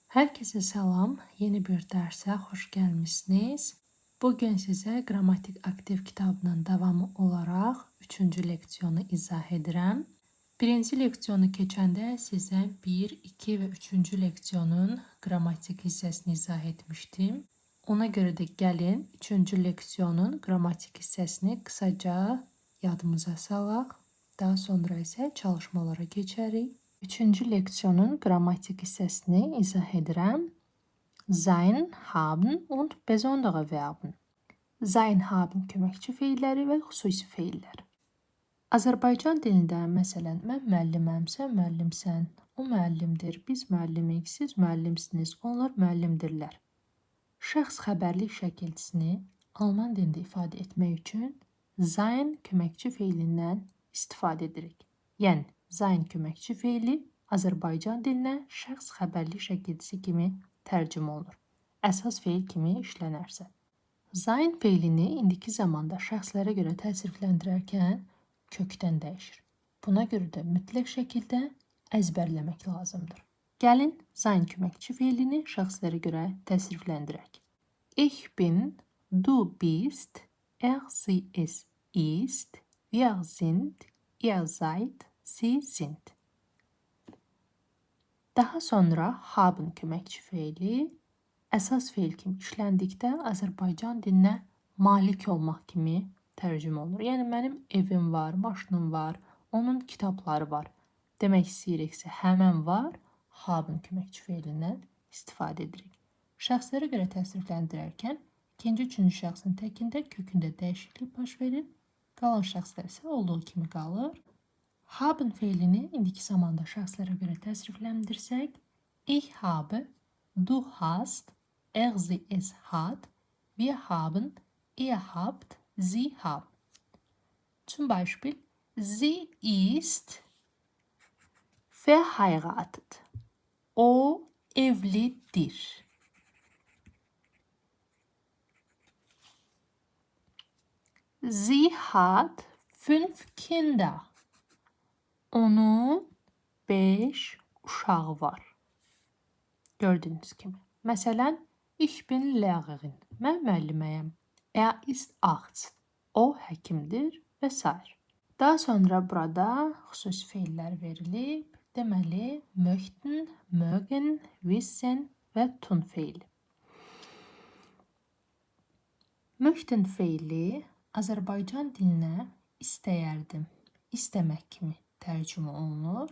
Herkese salam, yeni bir derse hoş gelmişsiniz. Bugün size Qrammatik Aktiv kitabının davamı olaraq 3-cü leksiyonu izah edirəm. 1-ci leksiyonu keçəndə sizə 1, 2 və 3-cü leksiyonun qrammatik hissəsini izah etmişdim. Ona görə də gəlin 3-cü leksiyonun qrammatik hissəsini qısaca yadımıza salaq. Daha sonra isə çalışmalara keçərik. 3-cü leksiyonun qrammatik hissəsini izah edirəm. Sein, haben und besondere Verben. Sein, haben köməkçi feilləri və xüsusi feillər. Azərbaycan dilində məsələn mən müəlliməmsə, müəllimsən, o müəllimdir, biz müəllimik, siz müəllimsiniz, onlar müəllimdirlər. Şəxs xəbərlik şəkilçisini alman dilində ifadə etmək üçün sein köməkçi feilindən istifadə edirik. Yəni, sein köməkçi feili Azərbaycan dilinə şəxs xəbərlik şəkilçisi kimi tərcümə olunur. Əsas feil kimi işlənərsə. Sein feilini indiki zamanda şəxslərə görə təsrifləndirərkən kökdən dəyişir. Buna görə də mütləq şəkildə əzbərləmək lazımdır. Gəlin, sein köməkçi feilini şəxslərə görə təsrifləndirək. Ich bin, du bist, sie es ist, wir sind, ihr seid, sie sind. Daha sonra haben köməkçi feili əsas feil kimi işləndikdə Azərbaycan dilinə malik olmaq kimi tərcümə olunur. Yəni, mənim evim var, maşınım var, onun kitabları var. Demək istəyiriksə, həmən var, haben köməkçi feilindən istifadə edirik. Şəxslərə görə təsrifləndirərkən, ikinci, üçüncü şəxsin təkində, kökündə dəyişiklik baş verir. Qalan şəxslər isə olduğu kimi qalır. Haben feilini indiki zamanda şəxslərə görə təsrifləndirsək, ich habe, du hast, sie es hat, wir haben, ihr habt, sie haben. Zum Beispiel, sie ist verheiratet. O evlidir. Sie hat 5 Kinder. Onun 5 uşağı var. Gördüyünüz kimi. Məsələn, ich bin Lehrerin. Mən müəlliməyəm. Ist Arzt. O həkimdir və s. Daha sonra burada xüsusi feillər verilib. Deməli, möchten, mögen, wissen və tun feili. Möchten feili Azərbaycan dilinə istəyərdim, istəmək kimi tərcümə olunur.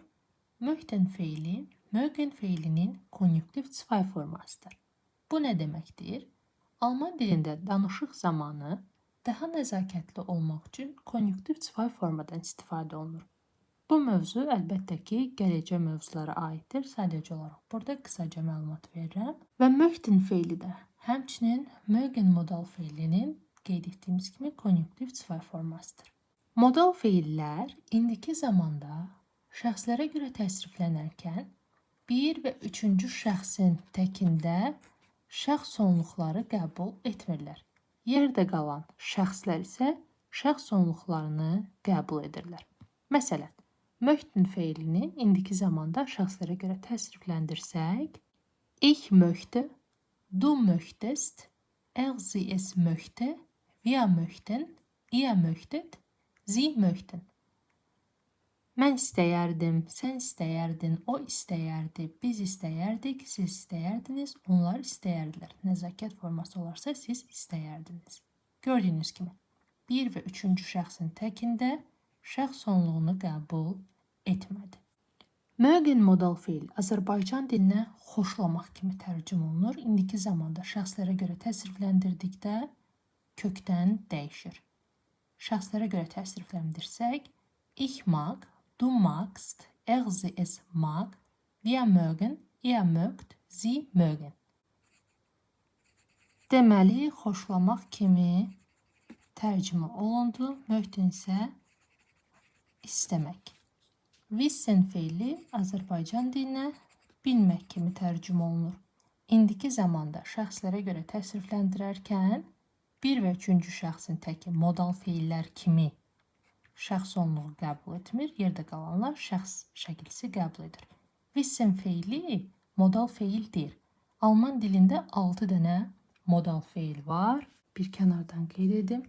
Möchten feili, mögen feilinin konjunktiv zwei formasıdır. Bu nə deməkdir? Alman dilində danışıq zamanı daha nəzakətli olmaq üçün konjunktiv zwei formadan istifadə olunur. Bu mövzu əlbəttə ki, gələcək mövzulara aiddir. Sadəcə olaraq burada qısaca məlumat verirəm. Və möchten feili də həmçinin mögen modal feilinin qeyd etdiyimiz kimi konjunktiv zwei formasıdır. Modal feillər indiki zamanda şəxslərə görə təsriflənərkən 1 və 3-cü şəxsin təkində şəxs sonluqları qəbul etmirlər. Yerdə qalan şəxslər isə şəxs sonluqlarını qəbul edirlər. Məsələn, möchten feilini indiki zamanda şəxslərə görə təsrifləndirsək, ich möchte, du möchtest, sie es möchte, wir möchten, ihr möchtet, sie möchten. Mən istəyərdim, sən istəyərdin, o istəyərdi, biz istəyərdik, siz istəyərdiniz, onlar istəyərdilər. Nəzakət forması olarsa siz istəyərdiniz. Gördüyünüz kimi, 1 və 3-cü şəxsin təkində şəxs sonluğunu qəbul etmədi. Mögen modal feil Azərbaycan dilinə xoşlamaq kimi tərcümə olunur. İndiki zamanda şəxslərə görə təsrifləndirdikdə kökdən dəyişir. Şəxslərə görə təsrifləndirsək, ich mag, du magst, sie es mag, wir mögen, ihr mögt, sie mögen. Deməli, xoşlamaq kimi tərcümə olundu. Möchten isə istəmək. Wissen feili Azərbaycan dilinə bilmək kimi tərcümə olunur. İndiki zamanda şəxslərə görə təsrifləndirərkən 1 və 3-cü şəxsin təki modal feillər kimi şəxs sonluğu qəbul etmir, yerdə qalanlar şəxs şəkilsi qəbul edir. Wissen feili modal feil deyil. Alman dilində 6 dənə modal feil var. Bir kənardan qeyd edim.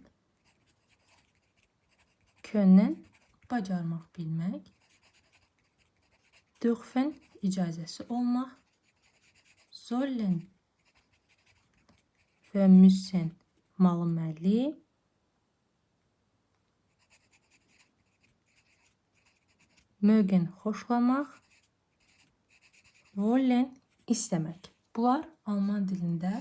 Können bacarmaq, bilmək. Dürfen icazəsi olmaq. Sollen və müssen malı-məlli. Mögen xoşlamaq. Wollen istəmək. Bunlar Alman dilində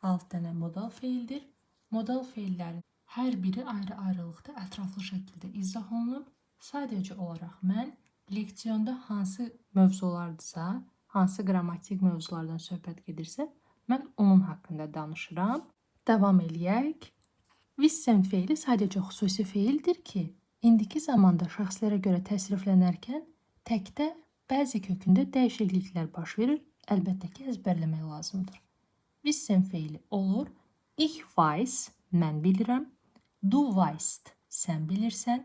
6 dənə modal feildir. Modal feillərin hər biri ayrı-ayrılıqda ətraflı şəkildə izah olunub. Sadəcə olaraq mən leksiyonda hansı mövzulardırsa, hansı qrammatik mövzulardan söhbət gedirsə, mən onun haqqında danışıram. Davam eləyək. Wissen feili sadəcə xüsusi feildir ki, indiki zamanda şəxslərə görə təsriflənərkən təkdə bəzi kökündə dəyişikliklər baş verir. Əlbəttə ki, əzbərləmək lazımdır. Wissen feili olur. Ich weiß, mən bilirəm. Du weißt, sən bilirsən.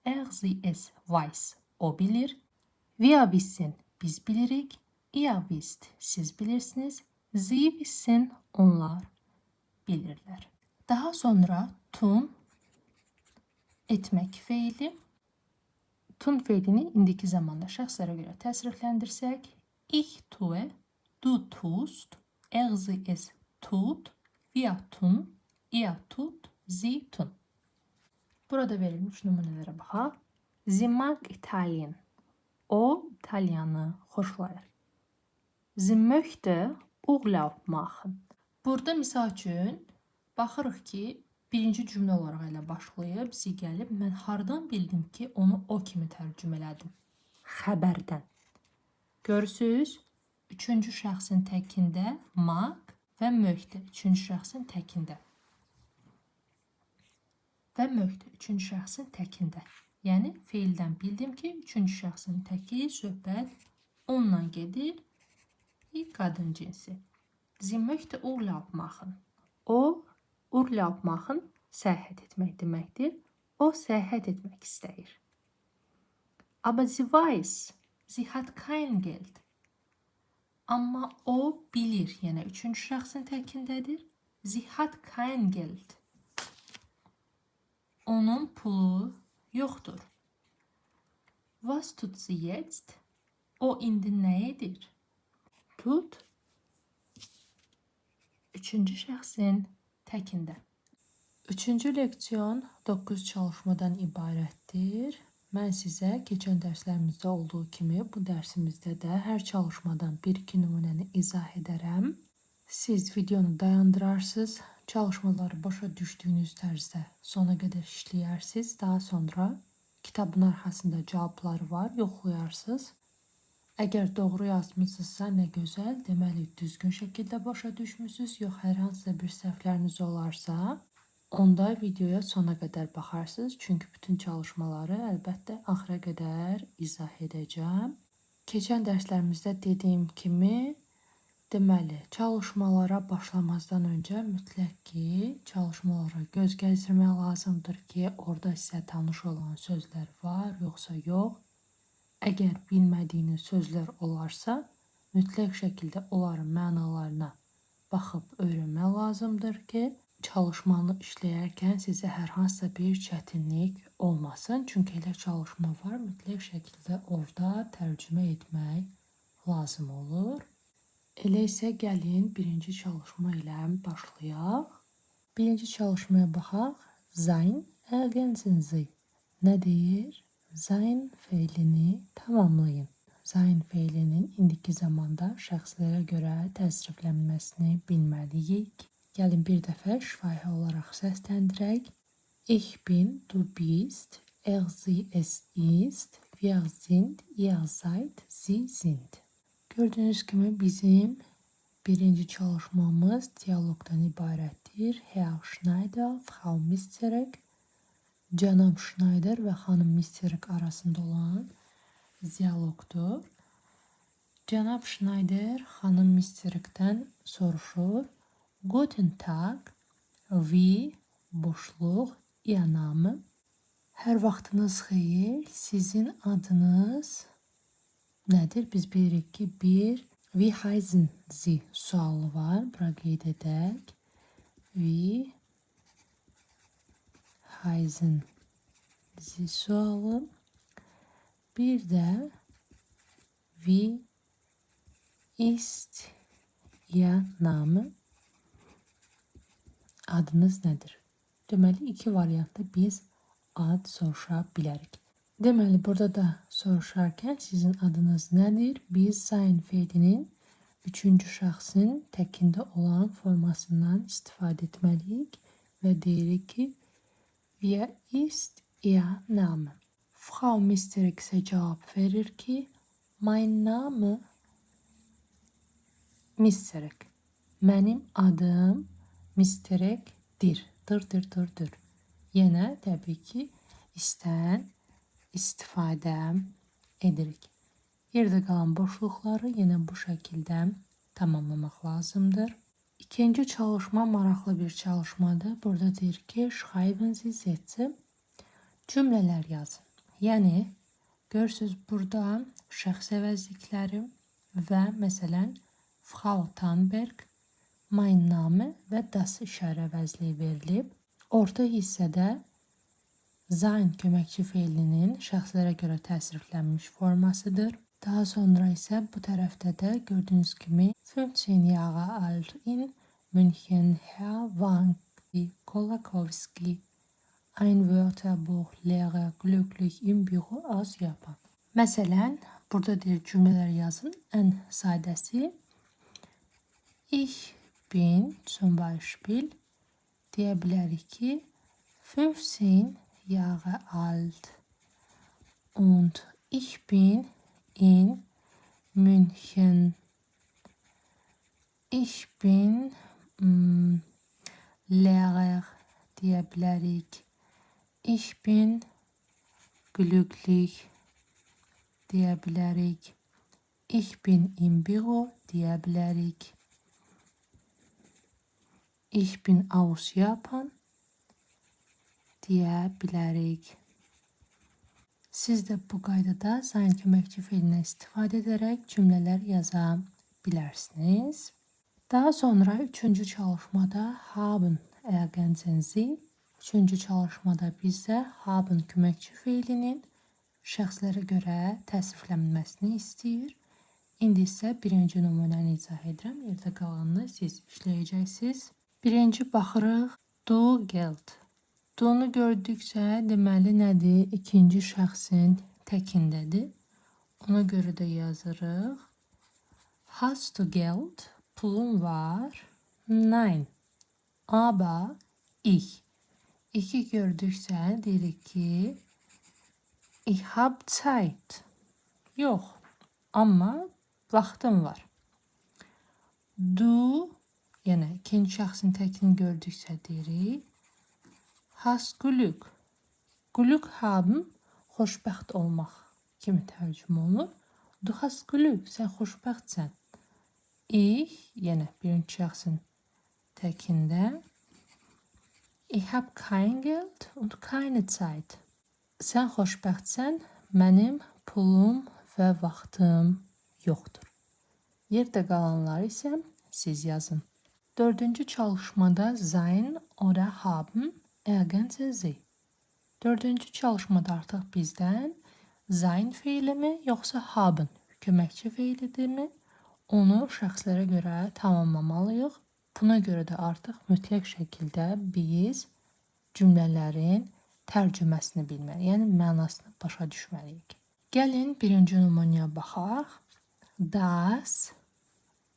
Er, sie, es weiß, o bilir. Wir wissen, biz bilirik. Ihr wisst, siz bilirsiniz. Sie wissen, onlar bilirlər. Daha sonra tun, etmək feili. Tun feilini indiki zamanda şəxslərə görə təsrifləndirsək, ich tue, du tust, er, sie, es tut, wir tun, ihr tut, sie tun. Burada verilmiş nümunələrə baxaq. Sie mag Italien. O, İtalyanı xoşlayır. Sie möchte Urlaub machen. Burada misal üçün baxırıq ki, birinci cümlə olaraq elə başlayıb, sie gəlib. Mən hardan bildim ki, onu o kimi tərcümə elədim? Xəbərdən. Görürsünüz, üçüncü şəxsin təkində mag və möhtə. Üçüncü şəxsin təkində. Və möhtə. Üçüncü şəxsin təkində. Yəni, feildən bildim ki, üçüncü şəxsin təki söhbət onunla gedir. Qadın cinsi. Sie möchte Urlaub machen. O, Urlaub machen, səyahət etmək deməkdir. O, səyahət etmək istəyir. Aber sie weiß, sie hat kein Geld. Amma o bilir, yəni üçüncü şəxsin təkindədir. Sie hat kein Geld. Onun pulu yoxdur. Was tut sie jetzt? O indi nə edir? Tut, üçüncü şəxsin təkində. Üçüncü leksiyon 9 çalışmadan ibarətdir. Mən sizə keçən dərslərimizdə olduğu kimi bu dərsimizdə də hər çalışmadan 1-2 nümunəni izah edərəm. Siz videonu dayandırarsınız, çalışmaları başa düşdüyünüz tərzdə sona qədər işləyərsiniz. Daha sonra kitabın arxasında cavabları var, yoxlayarsınız. Əgər doğru yazmısınızsa nə gözəl, deməli düzgün şəkildə başa düşmüsünüz, yox hər hansısa bir səhvləriniz olarsa, onda videoya sona qədər baxarsınız. Çünki bütün çalışmaları əlbəttə axıra qədər izah edəcəm. Keçən dərslərimizdə dediyim kimi, deməli, çalışmalara başlamazdan öncə mütləq ki, çalışmalara göz gəzdirmək lazımdır ki, orada sizə tanış olan sözlər var, yoxsa yox. Əgər bilmədiyiniz sözlər olarsa, mütləq şəkildə onların mənalarına baxıb öyrənmək lazımdır ki, çalışmanı işləyərkən sizə hər hansısa bir çətinlik olmasın. Çünki elə çalışma var, mütləq şəkildə orada tərcümə etmək lazım olur. Elə isə gəlin birinci çalışma ilə başlayaq. Birinci çalışmaya baxaq. Sein ergänzen Sie. Nə deyir? Sein feilini tamamlayın. Sein feilinin indiki zamanda şəxslərə görə təsriflənməsini bilməliyik. Gəlin bir dəfə şifahi olaraq səsləndirək. Ich bin, du bist, er, sie, es ist, wir sind, ihr seid, sie sind. Gördüyünüz kimi bizim birinci çalışmamız diyalogdan ibarətdir. Herr Schneider, Frau Misterek, Cənab Schneider və xanım Misterek arasında olan diyalogdur. Cənab Schneider xanım Misterekdən soruşur. Guten Tag, wie, boşluq, Ihr Name. Hər vaxtınız xeyir, sizin adınız nədir? Biz bilirik ki, bir Wie heißen Sie sualı var. Bura qeyd edək. Wie heißen Sie sualı. Bir də wie ist Ihr Name? Adınız nədir? Deməli, iki variantda biz ad soruşa bilərik. Deməli, burada da soruşarkən sizin adınız nədir? Biz sein feilinin üçüncü şəxsin təkində olan formasından istifadə etməliyik və deyirik ki, Wer ist Ihr Name? Frau Misterek isə cavab verir ki, Mein Name Misterek. Mənim adım Misterekdir. Dır. Yenə təbii ki, istən istifadə edirik. Yerdə qalan boşluqları yenə bu şəkildə tamamlamaq lazımdır. İkinci çalışma maraqlı bir çalışmadır. Burada deyir ki, schreiben Sie Sätze, cümlələr yazın. Yəni, görürsünüz burada şəxs əvəzlikləri və məsələn, Frau Tannberg, mein Name və das işarə əvəzliyi verilib. Orta hissədə sein köməkçi feilinin şəxslərə görə təsriflənmiş formasıdır. Daha sonra isə bu tərəfdə də gördüyünüz kimi 15 Jahre alt in München Herr Wanki Kolakowski ein Wörterbuch Lehrer glücklich im Büro aus Japan. Məsələn, burada deyir cümlələr yazın. Ən sadəsi Ich bin zum Beispiel deyə bilərik ki 15 Jahre alt und ich bin in München. Ich bin Lehrer deyə bilərik. Ich bin glücklich deyə bilərik. Ich bin im Büro deyə bilərik. Ich bin aus Japan deyə bilərik. Siz də bu qaydada sein köməkçi feilinə istifadə edərək cümlələr yaza bilərsiniz. Daha sonra üçüncü çalışmada haben ergänzen Sie. Üçüncü çalışmada bizə haben köməkçi feilinin şəxslərə görə təsriflənməsini istəyir. İndi isə birinci nümunəni izah edirəm. Yerdə qalanını siz işləyəcəksiniz. Birinci baxırıq. Du Geld. Du'nu gördüksə deməli nədir? İkinci şəxsin təkindədir. Ona görə də yazırıq. Hast du Geld? Pulun var. Nein. Aber ich. İki gördüksə deyirik ki Ich hab Zeit. Yox. Amma vaxtım var. Du, yəni ikinci şəxsin təkini gördüksə deyirik. Hast Glück. Glück haben, xoşbəxt olmaq kimi tərcümə olunur. Du hast Glück, sən xoşbəxtsən. Ich, yenə birinci şəxsin təkində. Ich hab kein Geld und keine Zeit. Sən xoşbəxtsən, mənim pulum və vaxtım yoxdur. Yerdə qalanları isə siz yazın. Dördüncü çalışmada sein oder haben ergänzen Sie. Dördüncü çalışmada artıq bizdən sein feili mi, yoxsa haben köməkçi feilidirmi? Onu şəxslərə görə tamamlamalıyıq. Buna görə də artıq mütləq şəkildə biz cümlələrin tərcüməsini bilməliyik, yəni mənasını başa düşməliyik. Gəlin birinci nümunəyə baxaq. Das,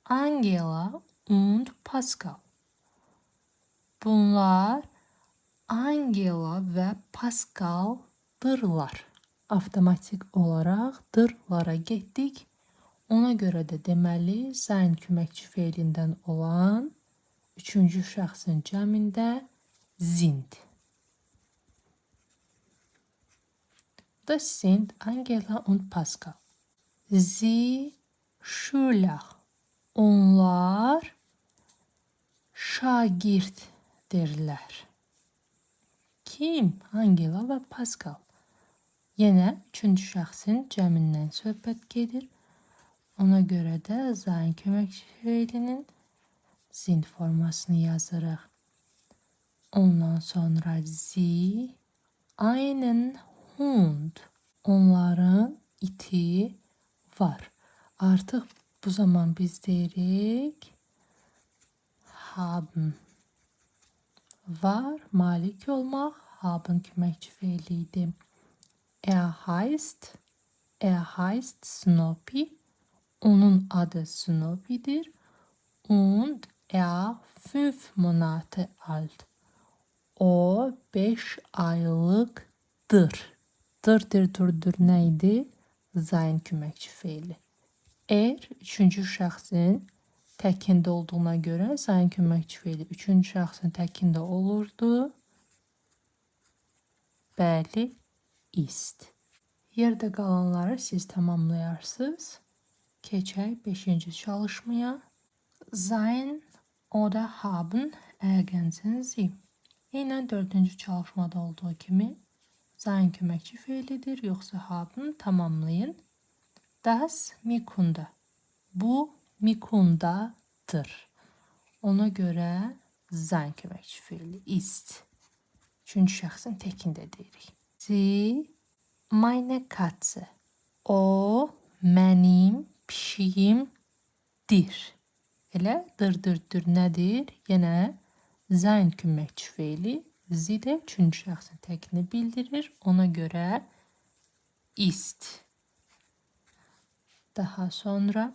Angela und Pascal. Bunlar Angela və Pascaldırlar. Avtomatik olaraq dırlara getdik. Ona görə də deməli sein köməkçi feilindən olan üçüncü şəxsin cəmində sind. Das sind Angela und Pascal. Sie Schüler. Onlar şagirddirlər. Kim? Angela və Pascal. Yenə üçüncü şəxsin cəmindən söhbət gedir. Ona görə də sein köməkçi feilinin sind formasını yazırıq. Ondan sonra sie einen Hund. Onların iti var. Artıq bu zaman biz deyirik haben. Var, malik olmaq, haben köməkçi feili idi. Er heißt Snoopy. Onun adı Snoopy'dir. Und er 5 Monate alt. O 5 aylıqdır. Dır neydi? Sein köməkçi feili. Üçüncü şəxsin təkində olduğuna görə sein köməkçi feili üçüncü şəxsin təkində olurdu. Bəli, ist. Yerdə qalanları siz tamamlayarsınız. Keçək 5-ci çalışmaya. Sein oder haben ergänzen Sie. Eynən 4-cü çalışmada olduğu kimi sein köməkçi feilidir, yoxsa haben tamamlayın. Das Mikunda. Bu Mikundadır. Ona görə sein köməkçi feili ist. Üçüncü şəxsin təkində deyirik. Sie meine Katze. O mənim pişiyimdir. Elə dır nədir? Yenə sein köməkçi feili sie də üçüncü şəxsin təkini bildirir. Ona görə ist. Daha sonra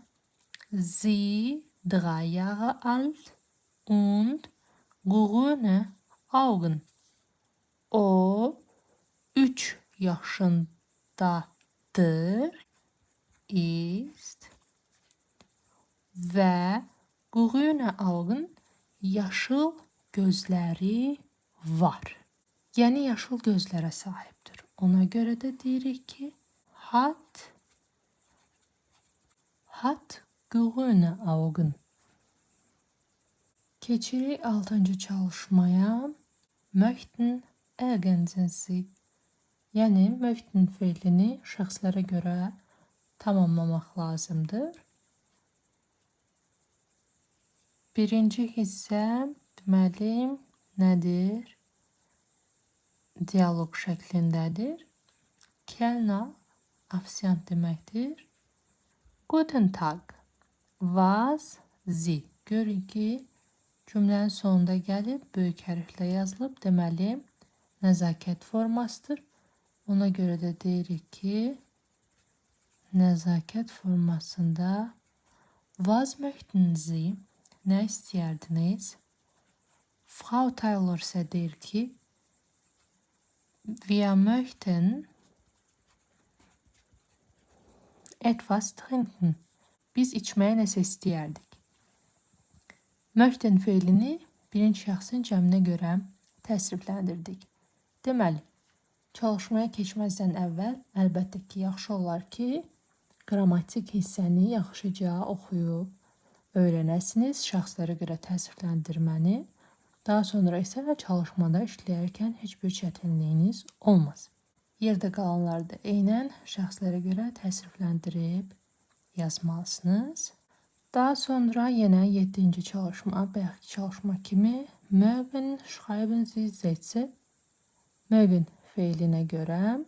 sie 3 Jahre alt und grüne Augen. O 3 yaşındadır. Ist. Və grüne Augen yaşıl gözləri var. Yəni yaşıl gözlərə sahibdir. Ona görə də deyirik ki hat grüne Augen. Keçirik 6-cı çalışmaya. Möchten ergänzen Sie. Yəni möchten feilini şəxslərə görə tamamlamaq lazımdır. Birinci hissə deməli nədir? Dialoq şəklindədir. Kellner, ofisiant deməkdir. Guten Tag. Was Sie. Görün ki, cümlənin sonunda gəlib, böyük hərflə yazılıb, deməli, nəzakət formasıdır. Ona görə də deyirik ki, nəzakət formasında was möchten Sie? Nə istəyərdiniz? Frau Taylor isə deyir ki, wir möchten etwas trinken. Biz içməyə nəsə istəyərdik. Möchten feilini birinci şəxsin cəminə görə təsrifləndirdik. Deməli, çalışmaya keçməzdən əvvəl əlbəttə ki, yaxşı olar ki, qrammatik hissəni yaxşıca oxuyub öyrənəsiniz, şəxslərə görə təsrifləndirməni. Daha sonra isə çalışmada işləyərkən heç bir çətinliyiniz olmaz. Yerdə qalanları da eynən şəxslərə görə təsrifləndirib yazmalısınız. Daha sonra yenə 7-ci çalışma, bayaqki çalışma kimi mögen schreiben Sie Sätze. Mögen feilinə görə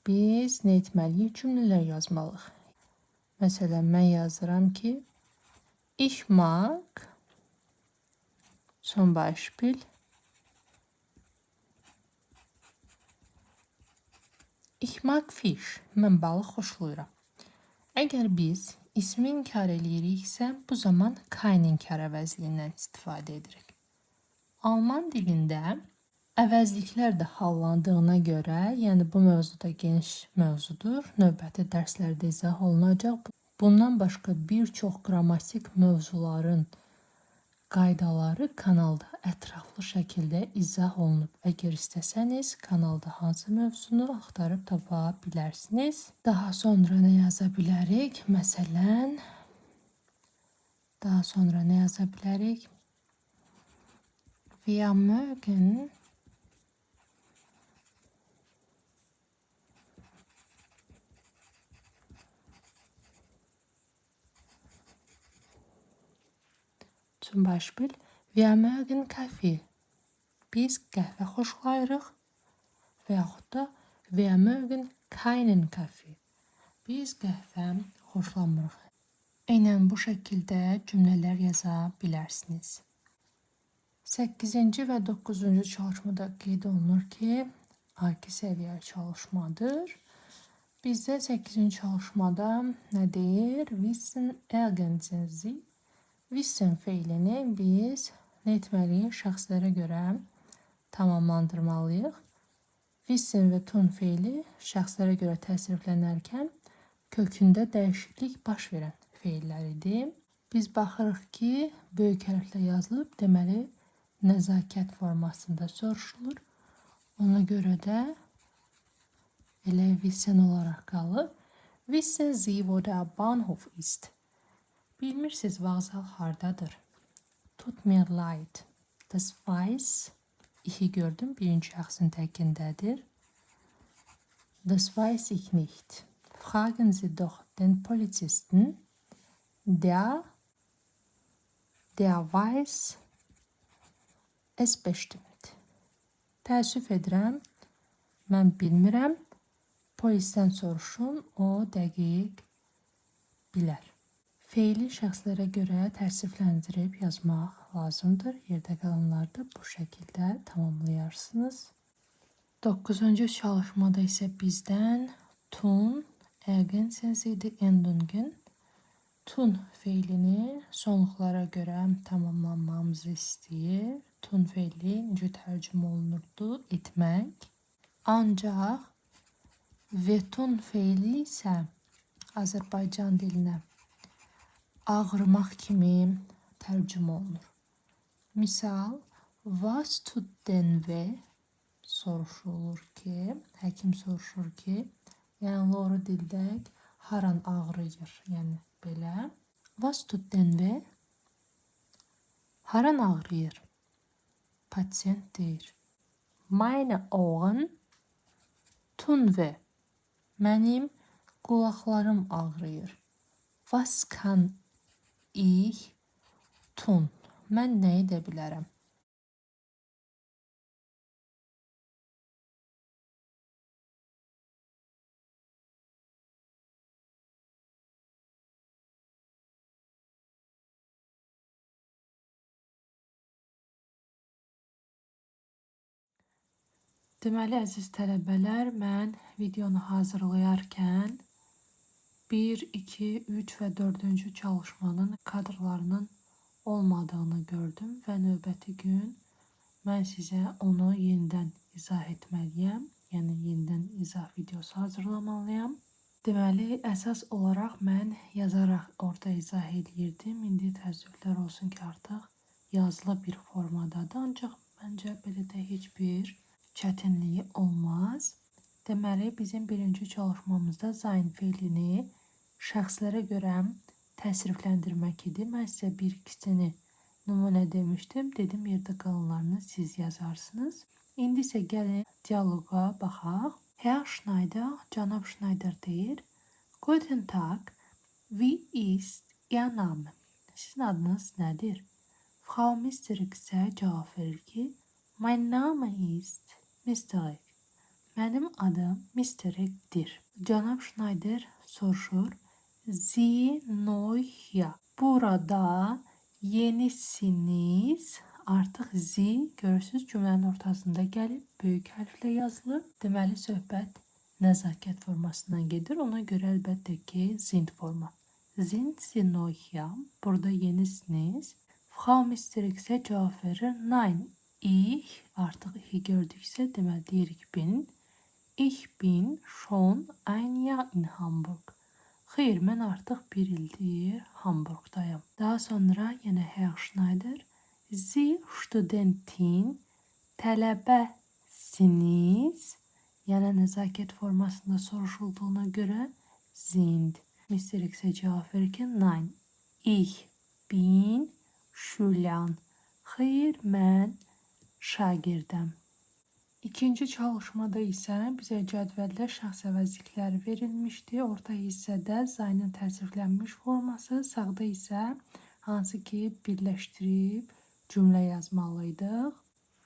biz nə etməliyik? Cümlələr yazmalıyıq. Məsələn, mən yazıram ki, ich mag zum Beispiel ich mag Fisch. Mən balıq xoşlayıram. Əgər biz ismi inkar eləyiriksə, bu zaman kein inkar əvəzliyindən istifadə edirik. Alman dilində əvəzliklər də hallandığına görə, yəni bu mövzuda geniş mövzudur. Növbəti dərslərdə izah olunacaq. Bundan başqa bir çox qrammatik mövzuların qaydaları kanalda ətraflı şəkildə izah olunub. Əgər istəsəniz, kanalda hansı mövzunu axtarıb tapa bilərsiniz. Daha sonra nə yaza bilərik? Məsələn, daha sonra nə yaza bilərik? Wir mögen Zum Beispiel, wir mögen Kaffee. Biz qəhvə xoşlayırıq. Və yaxud da, wir mögen keinen Kaffee. Biz qəhvə xoşlamırıq. Eynən bu şəkildə cümlələr yaza bilərsiniz. 8-ci və 9-cu çalışmada qeyd olunur ki, A2 səviyyə çalışmadır. Bizdə 8-ci çalışmada nə deyir? Wissen ergänzen Sie. Wissen feilini biz nə etməliyik? Şəxslərə görə tamamlandırmalıyıq. Wissen və tun feili şəxslərə görə təsriflənərkən kökündə dəyişiklik baş verən feillər idi. Biz baxırıq ki, böyük hərflə yazılıb, deməli, nəzakət formasında soruşulur. Ona görə də elə wissen olaraq qalır. Wissen Sie, wo der Bahnhof ist? Bilmirsiniz, vağzal hardadır? Tut mir leid. Das weiß, iki gördüm, birinci şəxsin təkindədir. Das weiß ich nicht. Fragen Sie doch den Polizisten, der weiß es bestimmt. Təəssüf edirəm, mən bilmirəm. Polisdən soruşun, o dəqiq bilər. Feili şəxslərə görə təsrifləndirib yazmaq lazımdır. Yerdə qalanları da bu şəkildə tamamlayarsınız. 9-cu çalışmada isə bizdən tun, ergänzen Sie die Endungen. Tun feilini sonluqlara görə tamamlanmamızı istəyir. Tun feili necə tərcümə olunurdu? Etmək. Ancaq və tun feili isə Azərbaycan dilinə ağrımaq kimi tərcümə olunur. Misal, was tut denn weh? Soruşulur ki, həkim soruşur ki, yəni loru dildə haran ağrıyır, yəni belə. Was tut denn weh? Haran ağrıyır? Pasient deyir. Meine Ohren tun weh. Mənim qulaqlarım ağrıyır. Was kann ich tun? Mən nə edə bilərəm? Deməli, əziz tələbələr, mən videonu hazırlayarkən 1, 2, 3 və 4-cü çalışmanın kadrlarının olmadığını gördüm və növbəti gün mən sizə onu yenidən izah etməliyəm. Yəni, yenidən izah videosu hazırlamalıyam. Deməli, əsas olaraq mən yazaraq orada izah edirdim. İndi təəssüflər olsun ki, artıq yazılı bir formadadır. Ancaq məncə belə də heç bir çətinliyi olmaz. Deməli, bizim birinci çalışmamızda sein feilini şəxslərə görə təsrifləndirmək idi. Mən sizə bir ikisini nümunə demişdim. Dedim, yerdə qalanlarını siz yazarsınız. İndi isə gəlin dialoqa baxaq. Herr Schneider, cənab Schneider deyir. Guten Tag, wie ist Ihr Name? Sizin adınız nədir? Frau Misterik isə cavab verir ki, mein Name ist Misterik. Mənim adım Misterikdir. Cənab Schneider soruşur. Sie neu hier. Burada yenisiniz. Artıq Sie görürsünüz cümlənin ortasında gəlib böyük hərflə yazılır. Deməli, söhbət nəzakət formasından gedir. Ona görə əlbəttə ki, sind forma. Sind Sie neu hier. Burada yenisiniz. Frau Misterik isə cavab verir. Nein, ich. Artıq ich gördüksə, deməli, deyirik bin. Ich bin schon ein Jahr in Hamburg. Xeyr, mən artıq bir ildir Hamburgdayım. Daha sonra yenə Herr Schneider. Sie Studentin, tələbəsiniz. Yəni nəzakət formasında soruşulduğuna görə sind. Mister X'e cavab verir ki, nein, ich bin Schüler. Xeyr, mən şagirdəm. İkinci çalışmada isə bizə cədvəldə şəxs əvəzlikləri verilmişdi. Orta hissədə zaynın təsriflənmiş forması, sağda isə hansı ki birləşdirib cümlə yazmalıydıq.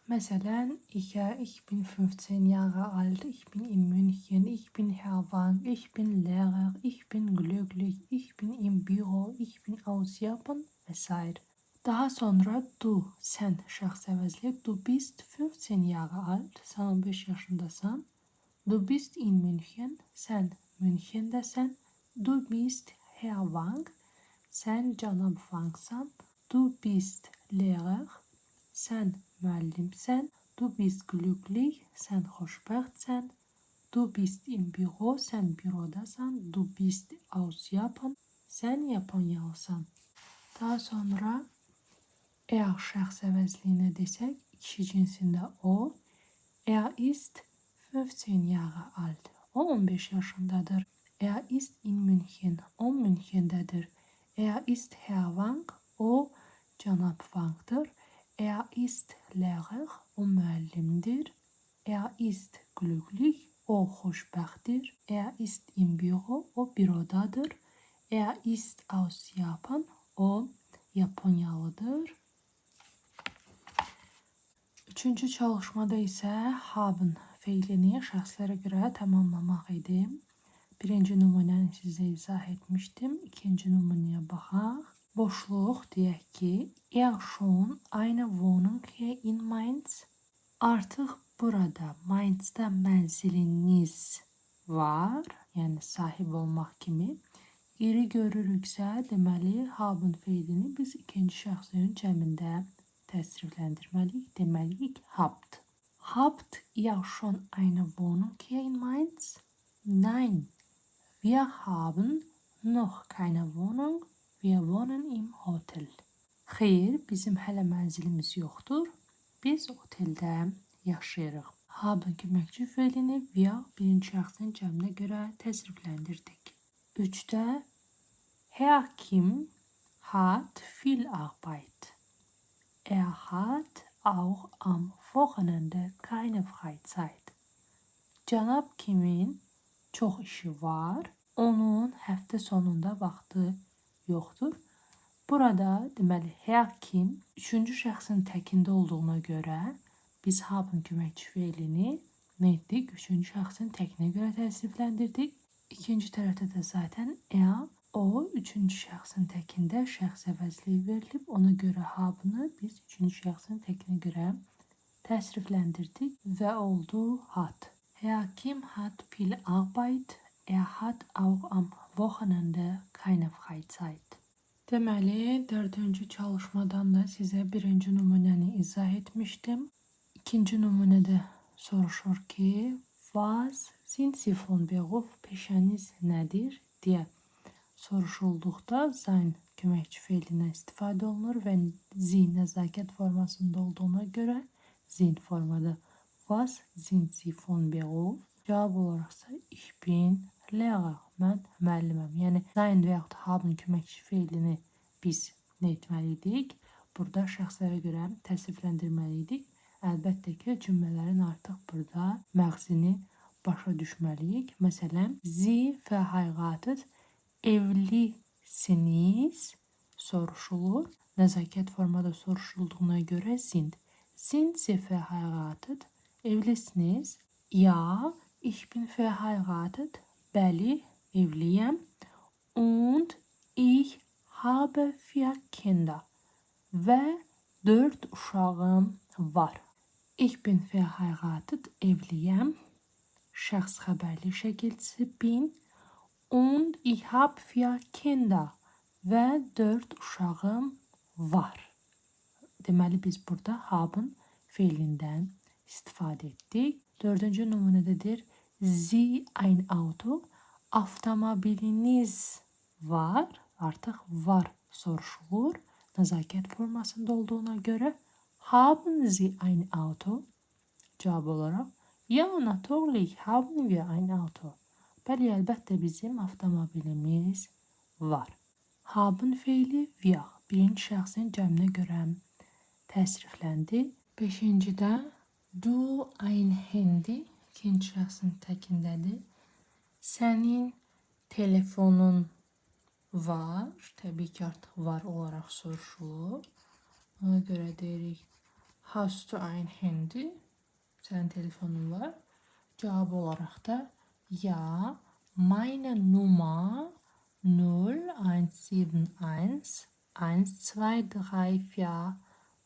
Məsələn, ich bin 15 Jahre alt, ich bin in München, ich bin Herr Wang, ich bin Lehrer, ich bin glücklich, ich bin im Büro, ich bin aus Japan vs. Daha sonra du, sən şəxs əvəzləyib. Du bist 15 Jahre alt, sən 15 yaşındasan. Du bist in München, sən Münchендəsən. Du bist Herr Wang, sən cənab Wangsan. Du bist Lehrer, sən müəllimsən. Du bist glücklich, sən xoşbəxtsən. Du bist im Büro, sən bürodasan. Du bist aus Japan, sən Yaponyalısan. Daha sonra eğer şəxs əvəzliyinə desək, kişi cinsində o. Er ist 15 Jahre alt. O 15 yaşındadır. Er ist in München. O Münchendədir. Er ist Herr Wang. O cənab Wangdır. Er ist Lehrer. O müəllimdir. Er ist glücklich. O xoşbəxtdir. Er ist im Büro. O bürodadır. Er ist aus Japan. O Yaponyalıdır. Üçüncü çalışmada isə haben feilini şəxslərə görə tamamlamaq idi. Birinci nümunəni sizə izah etmişdim. İkinci nümunəyə baxaq. Boşluq deyək ki, er schon eine Wohnung hier in Mainz. Artıq burada Mainz'da mənziliniz var. Yəni sahib olmaq kimi. İri görürüksə, deməli haben feilini biz ikinci şəxsin cəmində təsrifləndirməliyik. Deməliyik habt. Habt ihr schon eine Wohnung hier in Mainz? Nein, wir haben noch keine Wohnung. Wir wohnen im Hotel. Xeyr, bizim hələ mənzilimiz yoxdur. Biz oteldə yaşayırıq. Haben köməkçi feilini wir birinci şəxsin cəminə görə təsrifləndirdik. 3-də Herr Kim hat viel Arbeit. Er hat auch am Wochenende keine Freizeit. Cənab Kimin çox işi var. Onun həftə sonunda vaxtı yoxdur. Burada deməli Herr Kim üçüncü şəxsin təkində olduğuna görə biz haben köməkçi feilini nə etdik? Üçüncü şəxsin təkinə görə təsrifləndirdik. İkinci tərəfdə də zaten er, o üçüncü şəxsin təkində şəxs əvəzliyi verilib. Ona görə habını biz üçüncü şəxsin təkinə görə təsrifləndirdik və oldu hat. Herr Kim hat viel Arbeit. Er hat auch am Wochenende keine Freizeit. Deməli, dördüncü çalışmadan da sizə birinci nümunəni izah etmişdim. İkinci nümunədə soruşur ki, was sind Sie von Beruf, peşəniz nədir deyə soruşulduqda sein köməkçi feilinə istifadə olunur və Sie nəzakət formasında olduğuna görə sind formada. Was sind Sie von Beruf? Cavab olaraqsa ich bin Lehrer, mən müəlliməm. Yəni sein və yaxud haben köməkçi feilini biz nə etməliydik? Burada şəxslərə görə təsrifləndirməliydik. Əlbəttə ki, cümlələrin artıq burada məğzini başa düşməliyik. Məsələn, Sie verheiratet, evlisiniz soruşulur. Nəzakət formada soruşulduğuna görə sind. Sind Sie verheiratet? Evlisiniz? Ja, ich bin verheiratet. Bəli, evliyəm. Und ich habe 4 Kinder. Və 4 uşağım var. Ich bin verheiratet, evliyəm. Şəxs xəbərli şəkilçisi bin. Und ich habe 4 Kinder. Və 4 uşağım var. Deməli biz burada haben feilindən istifadə etdik. Dördüncü nümunədədir. Sie ein Auto. Avtomobiliniz var. Artıq var soruşulur. Nəzakət formasında olduğuna görə haben Sie ein Auto? Cavab olaraq ja, natürlich haben wir ein Auto. Bəli, əlbəttə bizim avtomobilimiz var. Haben feili wir birinci şəxsin cəminə görə təsrifləndi. Beşincidə du ein Handy ikinci şəxsin təkindədir. Sənin telefonun var. Təbii ki, artıq var olaraq soruşulur. Ona görə deyirik, hast du ein Handy? Sənin telefonun var. Cavab olaraq da ja, meine Nummer 0171 1234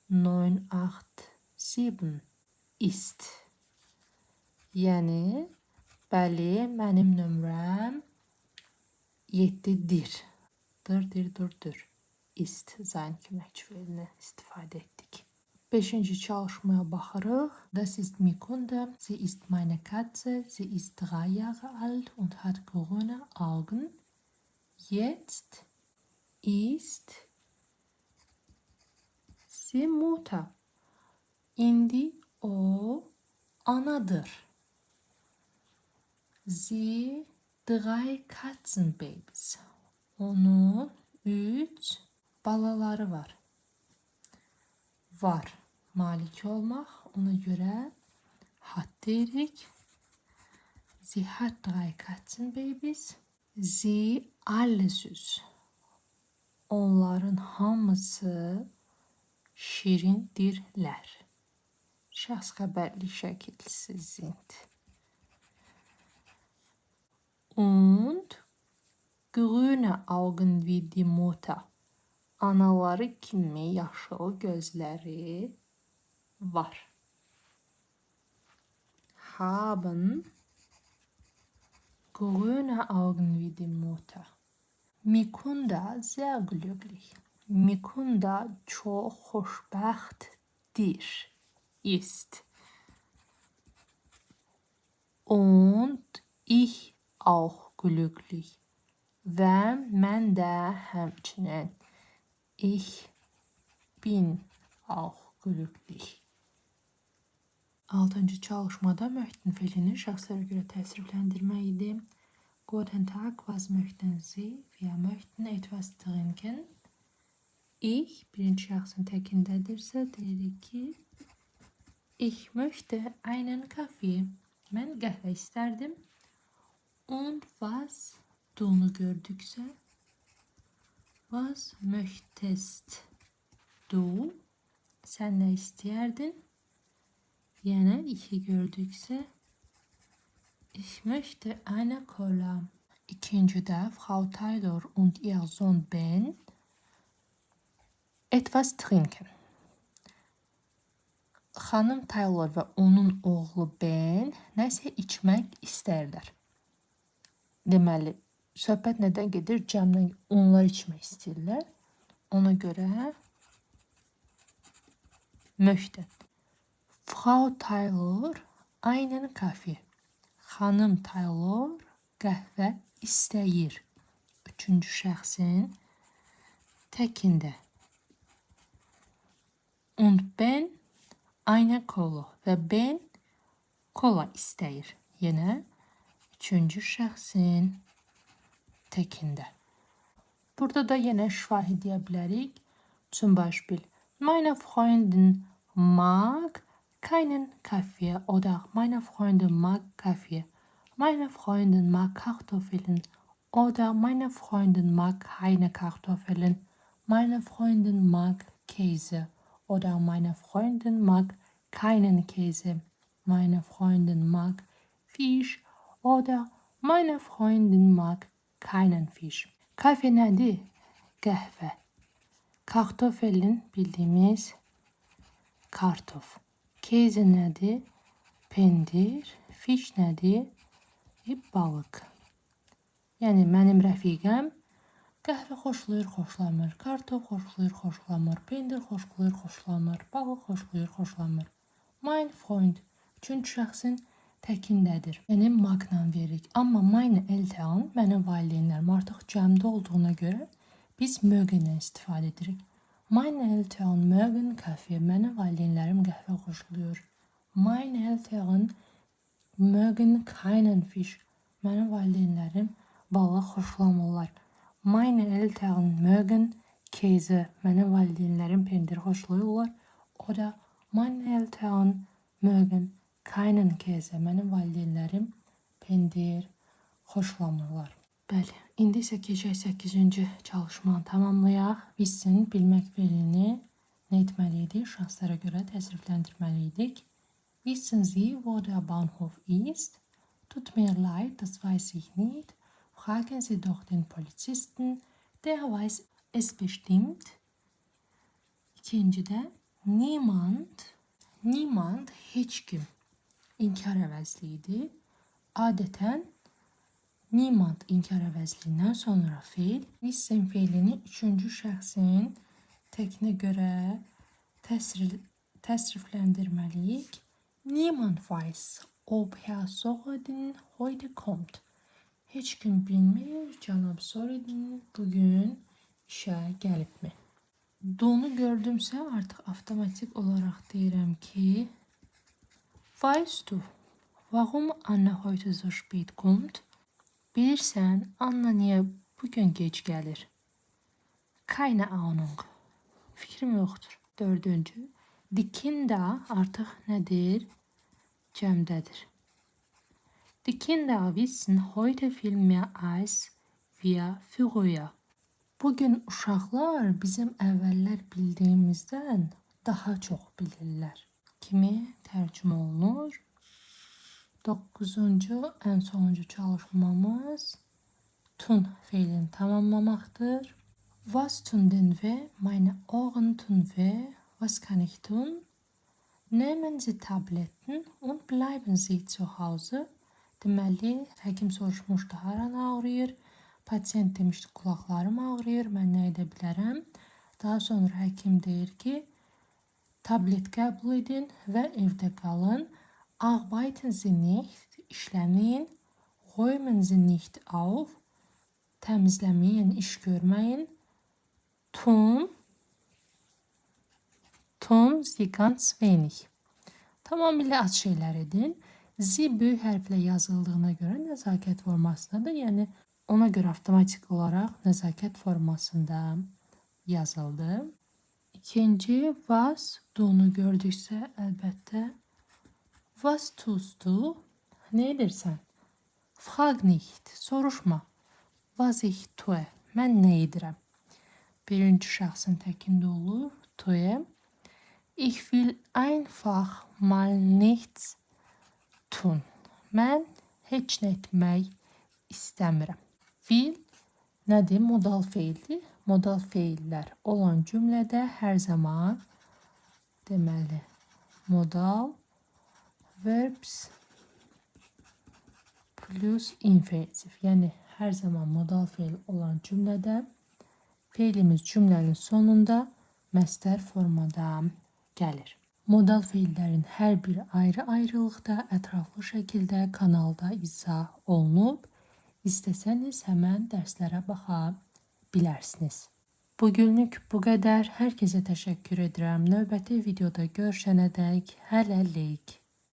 987 ist. Yəni, bəli, mənim nömrəm 7-dir. Dır. Ist sein köməkçi fe'ilinə istifadə etdik. 5-ci çalışmaya baxırıq. Das ist Mikunda. Sie ist meine Katze. Sie ist 3 Jahre alt und hat grüne Augen. Jetzt ist sie Mutter. İndi o anadır. Sie 3 Katzenbabys. Onun 3 balaları var. Var. Malik olmaq. Ona görə hat deyirik. Sie hat 3 Katzenbabys. Sie alle süß. Onların hamısı şirindirlər. Şəxs xəbərli şəkilsi sind. Und grüne Augen wie die Mutter. Anaları kimi yaşıl gözləri var. Haben grüne Augen wie die Mutter. Mikunda sehr glücklich. Mikunda çok xoşbəxtdir. Ist. Und ich auch glücklich. Və mən də həmçinin. Ich bin auch glücklich. 6-cı çalışmada möhtən fe'lini şəxslərə görə təsrifləndirmə idi. Guten Tag, was möchten Sie? Wir möchten etwas trinken. Ich birinci şəxsin təkindədirsə deyirik ki ich möchte einen Kaffee. Mən qəhvə istərdim. Und was du'nu gördüksə was möchtest du? Sən nə istəyərdin? Yəni, iki gördüksə ich möchte eine Cola. İkincidə Frau Taylor und ihr Sohn Ben etwas trinken. Xanım Taylor və onun oğlu Ben nəsə içmək istərlər. Deməli, söhbət nədən gedir? Cəmdən onlar içmək istəyirlər. Ona görə möchte. Frau Taylor einen Kaffee. Xanım Taylor qəhvə istəyir. Üçüncü şəxsin təkində. Und Ben eine Cola. Və Ben kola istəyir. Yenə üçüncü şəxsin təkində. Burada da yenə şifahi deyə bilərik. Zum Beispiel, meine Freundin mag keinen Kaffee oder meine Freundin mag Kaffee. Meine Freundin mag Kartoffeln oder meine Freundin mag keine Kartoffeln. Meine Freundin mag Käse oder meine Freundin mag keinen Käse. Meine Freundin mag Fisch oder meine Freundin mag keinen Fisch. Kafe nədir? Qəhvə. Kartoffelin bildiyimiz kartof. Käse nədir? Pendir. Fiş nədir? Balıq. Yəni mənim rəfiqəm qəhvə xoşlayır, xoşlamır. Kartof xoşlayır, xoşlamır. Pendir xoşlayır, xoşlamır. Balıq xoşlayır, xoşlamır. Mein Freund üçüncü şəxsin təkindədir. Yəni magla veririk. Amma meine Eltern, mənim valideynlərim artıq cəmdə olduğuna görə biz mögenlə istifadə edirik. Meine Eltern mögen Kaffee. Mənim valideynlərim qəhvə xoşlayır. Meine Eltern mögen keinen Fisch. Mənim valideynlərim balıq xoşlamırlar. Meine Eltern mögen Käse. Mənim valideynlərim pendir xoşlayırlar. O da meine Eltern mögen keinen Käse. Mənim valideynlərim pendir xoşlamırlar. Bəli, indi isə keçək 8-ci çalışmanı tamamlayaq. Bilsin, bilmək feilini nə etməli idik? Şanslara görə təsrifləndirməli idik. Wissen Sie, wo der Bahnhof ist? Tut mir leid, das weiß ich nicht. Fragen Sie doch den Polizisten, der weiß es bestimmt. İkincidə niemand, heç kim inkar əvəzli idi. Adətən niemand inkar əvəzliyindən sonra feil, wissen feilini üçüncü şəxsin təkinə görə təsrifləndirməliyik. Niemand weiß, ob Herr Sorodin heute kommt. Heç kim bilmir, cənab Sorodin bugün işə gəlibmi? Donu gördümsə artıq avtomatik olaraq deyirəm ki, weißt du, warum Anna heute so spät kommt? Bilirsən, Anna niyə bugün gec gəlir? Keine Ahnung. Fikrim yoxdur. Dördüncü. Die Kinder artıq nədir? Cəmdədir. Die Kinder wissen heute viel mehr als wir früher. Bugün uşaqlar bizim əvvəllər bildiyimizdən daha çox bilirlər. Kimi tərcümə olunur? 9-cu, ən sonuncu çalışmamız tun feilini tamamlamaqdır. Was tun denn weh? Meine Ohren tun weh. Was kann ich tun? Nehmen Sie Tabletten und bleiben Sie zu Hause. Deməli, həkim soruşmuşdu, haran ağrıyır? Pasient demişdi, qulaqlarım ağrıyır, mən nə edə bilərəm? Daha sonra həkim deyir ki, tablet qəbul edin və evdə qalın. Arbeiten Sie nicht, işləməyin. Räumen Sie nicht auf, təmizləməyin, iş görməyin. Tun Sie ganz wenig. Tamamilə az şeylər edin. Sie böyük hərflə yazıldığına görə nəzakət formasındadır. Yəni ona görə avtomatik olaraq nəzakət formasında yazıldı. İkinci was dunu gördüksə əlbəttə was tust du? Nə edirsən? Frag nicht, soruşma. Was ich tue, mən nə edirəm? Birinci şəxsin təkində olur, tue. Ich will einfach mal nichts tun. Mən heç nə etmək istəmirəm. Will nədir? Modal feildir. Modal feillər olan cümlədə hər zaman deməli modal verbs plus infinitiv. Yəni hər zaman modal feil olan cümlədə feilimiz cümlənin sonunda məstər formada gəlir. Modal feillərin hər biri ayrı-ayrılıqda ətraflı şəkildə kanalda izah olunub. İstəsəniz həmən dərslərə baxa bilərsiniz. Bugünlük bu qədər. Hər kəsə təşəkkür edirəm. Növbəti videoda görüşənədək hələlik.